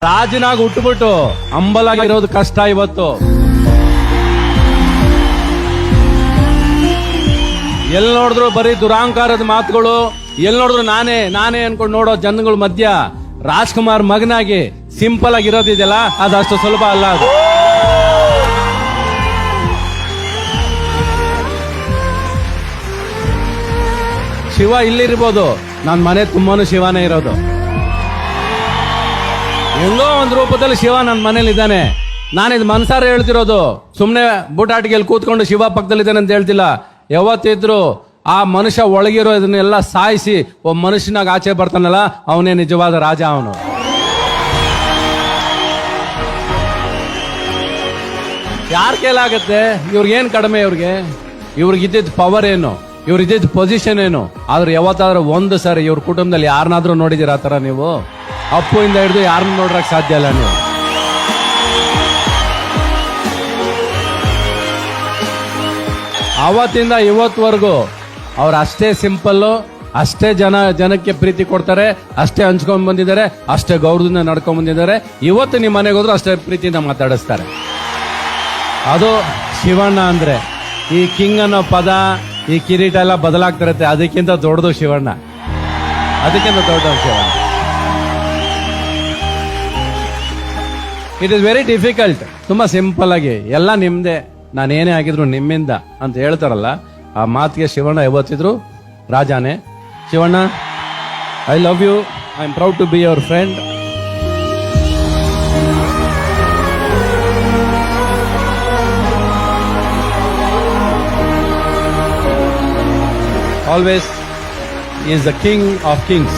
ರಾಜನಾಗಿ ಹುಟ್ಟುಬಿಟ್ಟು ಅಂಬಲಾಗಿರೋದು ಕಷ್ಟ ಇವತ್ತು. ಎಲ್ಲಿ ನೋಡಿದ್ರು ಬರೀ ದುರಾಂಕಾರದ ಮಾತುಗಳು, ಎಲ್ಲಿ ನೋಡಿದ್ರು ನಾನೇ ನಾನೇ ಅನ್ಕೊಂಡು ನೋಡೋ ಜನಗಳ ಮಧ್ಯ ರಾಜ್ಕುಮಾರ್ ಮಗನಾಗಿ ಸಿಂಪಲ್ ಆಗಿರೋದಿದೆಯಲ್ಲ, ಅದಷ್ಟು ಸುಲಭ ಅಲ್ಲ. ಅದು ಶಿವ ಇಲ್ಲಿರ್ಬೋದು, ನನ್ನ ಮನೆ ತುಂಬಾನು ಶಿವನೇ ಇರೋದು. ಎಲ್ಲೋ ಒಂದು ರೂಪದಲ್ಲಿ ಶಿವ ನನ್ನ ಮನೇಲಿ ಇದ್ದಾನೆ. ನಾನಿದ್ ಮನ್ಸಾರ ಹೇಳ್ತಿರೋದು, ಸುಮ್ನೆ ಬೂಟಾಟಿಗೆಲ್ಲಿ ಕೂತ್ಕೊಂಡು ಶಿವ ಪಕ್ಕದಲ್ಲಿದ್ದಾನೆ ಅಂತ ಹೇಳ್ತಿಲ್ಲ. ಯಾವತ್ತಿದ್ರು ಆ ಮನುಷ್ಯ ಒಳಗಿರೋ ಇದನ್ನೆಲ್ಲ ಸಾಯಿಸಿ ಒಬ್ಬ ಮನುಷ್ಯನಾಗ ಆಚೆ ಬರ್ತಾನಲ್ಲ, ಅವನೇ ನಿಜವಾದ ರಾಜ. ಅವನು ಯಾರ ಕೈಲಾಗತ್ತೆ? ಇವ್ರಿಗೇನ್ ಕಡಿಮೆ? ಇವ್ರಿಗಿದ್ದಿದ್ ಪವರ್ ಏನು, ಇವ್ರಿದ್ದಿದ್ ಪೊಸಿಷನ್ ಏನು? ಆದ್ರೆ ಯಾವತ್ತಾದ್ರೂ ಒಂದು ಸಾರಿ ಇವ್ರ ಕುಟುಂಬದಲ್ಲಿ ಯಾರನ್ನಾದ್ರೂ ನೋಡಿದಿರ ಆ ತರ? ನೀವು ಅಪ್ಪುಯಿಂದ ಹಿಡಿದು ಯಾರನ್ನ ನೋಡ್ರಕ್ ಸಾಧ್ಯ ಇಲ್ಲ. ನೀವು ಅವತ್ತಿಂದ ಇವತ್ವರೆಗೂ ಅವ್ರು ಅಷ್ಟೇ ಸಿಂಪಲ್, ಅಷ್ಟೇ ಜನಕ್ಕೆ ಪ್ರೀತಿ ಕೊಡ್ತಾರೆ, ಅಷ್ಟೇ ಹಂಚ್ಕೊಂಡ್ ಬಂದಿದ್ದಾರೆ, ಅಷ್ಟೇ ಗೌರವದಿಂದ ನಡ್ಕೊಂಡ್ ಬಂದಿದ್ದಾರೆ. ಇವತ್ತು ನಿಮ್ಮ ಮನೆಗೆ ಹೋದ್ರು ಅಷ್ಟೇ ಪ್ರೀತಿಯಿಂದ ಮಾತಾಡಿಸ್ತಾರೆ. ಅದು ಶಿವಣ್ಣ ಅಂದ್ರೆ. ಈ ಕಿಂಗ್ ಅನ್ನೋ ಪದ, ಈ ಕಿರೀಟ ಎಲ್ಲ ಬದಲಾಗ್ತಿರತ್ತೆ, ಅದಕ್ಕಿಂತ ದೊಡ್ಡದು ಶಿವಣ್ಣ, ಅದಕ್ಕಿಂತ ದೊಡ್ಡದು Shivanna. It is very difficult. ತುಂಬಾ ಸಿಂಪಲ್ ಆಗಿ ಎಲ್ಲ ನಿಮ್ದೆ, ನಾನೇನೇ ಆಗಿದ್ರು ನಿಮ್ಮಿಂದ ಅಂತ ಹೇಳ್ತಾರಲ್ಲ, ಆ ಮಾತಿಗೆ ಶಿವಣ್ಣ ಯಾವತ್ತಿದ್ರು ರಾಜಾನೇ. Shivanna, I love you, I am proud to be your friend. Always, he is the king of kings.